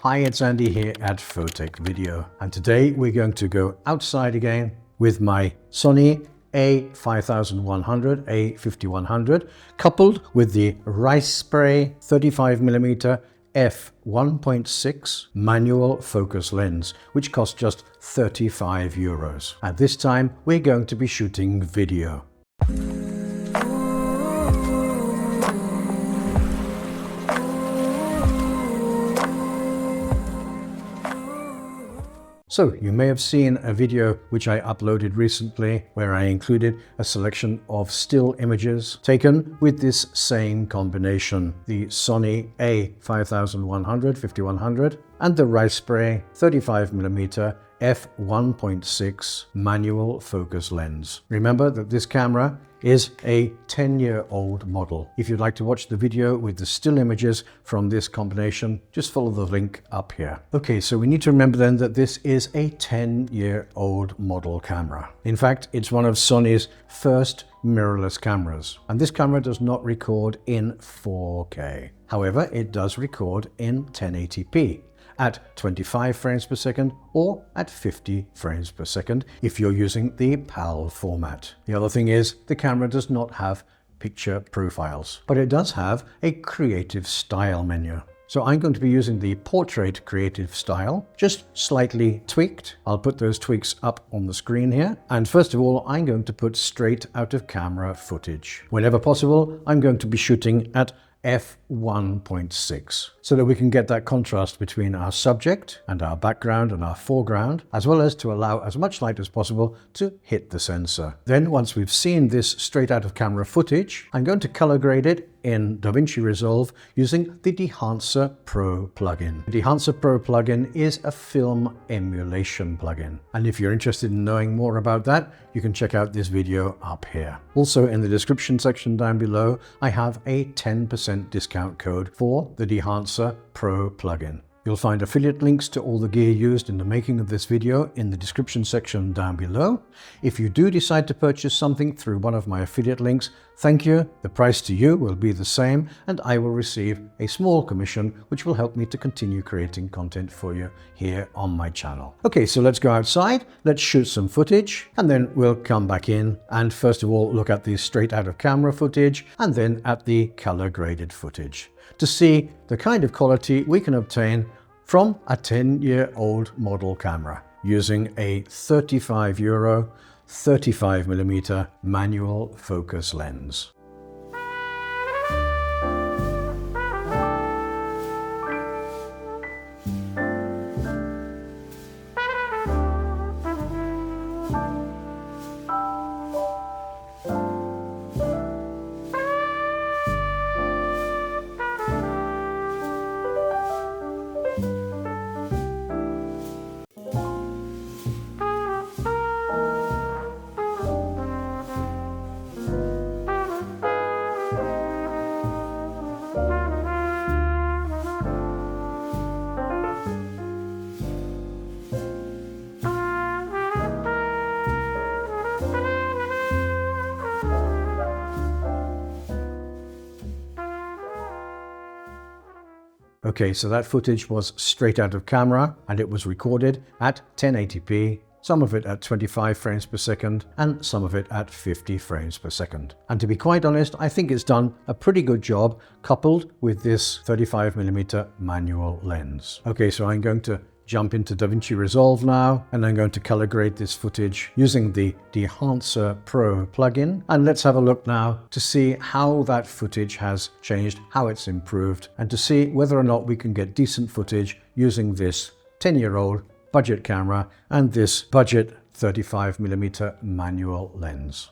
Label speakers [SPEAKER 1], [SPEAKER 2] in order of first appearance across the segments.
[SPEAKER 1] Hi, it's Andy here at Photech Video, and today we're going to go outside again with my Sony A5100, A5100, coupled with the RISEPRAY 35mm F1.6 manual focus lens, which costs just €35. And this time we're going to be shooting video. So you may have seen a video which I uploaded recently where I included a selection of still images taken with this same combination, the Sony A5100, 5100 and the RISEPRAY 35mm F1.6 manual focus lens. Remember that this camera is a 10-year-old model. If you'd like to watch the video with the still images from this combination, just follow the link up here. Okay, so we need to remember then that this is a 10-year-old model camera. In fact, it's one of Sony's first mirrorless cameras. And this camera does not record in 4K. However, it does record in 1080p. At 25 frames per second or at 50 frames per second if you're using the PAL format. The other thing is the camera does not have picture profiles, but it does have a creative style menu. So I'm going to be using the portrait creative style, just slightly tweaked. I'll put those tweaks up on the screen here. And first of all, I'm going to put straight out of camera footage. Whenever possible, I'm going to be shooting at f1.6 so that we can get that contrast between our subject and our background and our foreground, as well as to allow as much light as possible to hit the sensor. Then once we've seen this straight out of camera footage, I'm going to color grade it in DaVinci Resolve using the Dehancer Pro plugin. The Dehancer Pro plugin is a film emulation plugin. And if you're interested in knowing more about that, you can check out this video up here. Also in the description section down below, I have a 10% discount code for the Dehancer Pro plugin. You'll find affiliate links to all the gear used in the making of this video in the description section down below. If you do decide to purchase something through one of my affiliate links, thank you. The price to you will be the same and I will receive a small commission which will help me to continue creating content for you here on my channel. Okay, so let's go outside, let's shoot some footage and then we'll come back in and first of all look at the straight out of camera footage and then at the color graded footage to see the kind of quality we can obtain from a 10-year-old model camera using a €35 35mm manual focus lens. Okay, so that footage was straight out of camera and it was recorded at 1080p, some of it at 25 frames per second and some of it at 50 frames per second. And to be quite honest, I think it's done a pretty good job coupled with this 35mm manual lens. Okay, so I'm going to jump into DaVinci Resolve now and I'm going to color grade this footage using the Dehancer Pro plugin. And let's have a look now to see how that footage has changed, how it's improved, and to see whether or not we can get decent footage using this 10-year-old budget camera and this budget 35mm manual lens.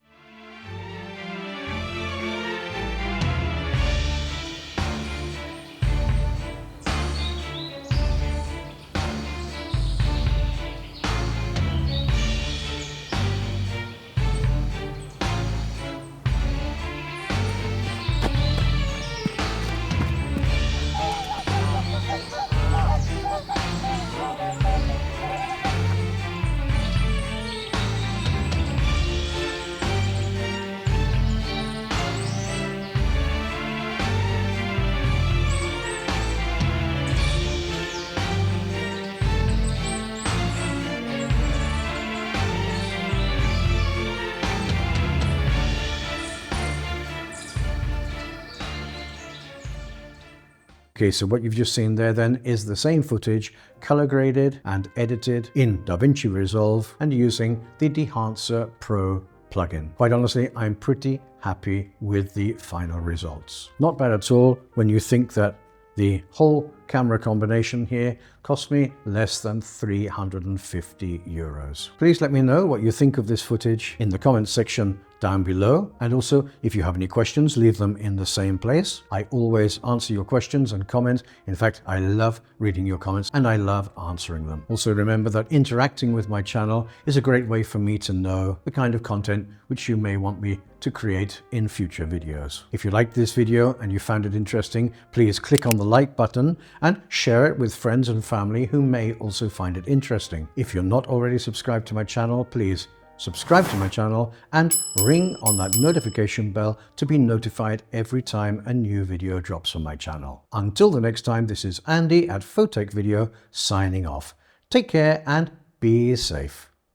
[SPEAKER 1] Okay, so what you've just seen there then is the same footage color graded and edited in DaVinci Resolve and using the Dehancer Pro plugin. Quite honestly, I'm pretty happy with the final results. Not bad at all when you think that the whole camera combination here cost me less than 350 euros. Please let me know what you think of this footage in the comments section down below. And also, if you have any questions, leave them in the same place. I always answer your questions and comments. In fact, I love reading your comments and I love answering them. Also, remember that interacting with my channel is a great way for me to know the kind of content which you may want me to create in future videos. If you liked this video and you found it interesting, please click on the like button and share it with friends and family who may also find it interesting. If you're not already subscribed to my channel, please subscribe to my channel and ring on that notification bell to be notified every time a new video drops on my channel. Until the next time, this is Andy at Photech Video signing off. Take care and be safe.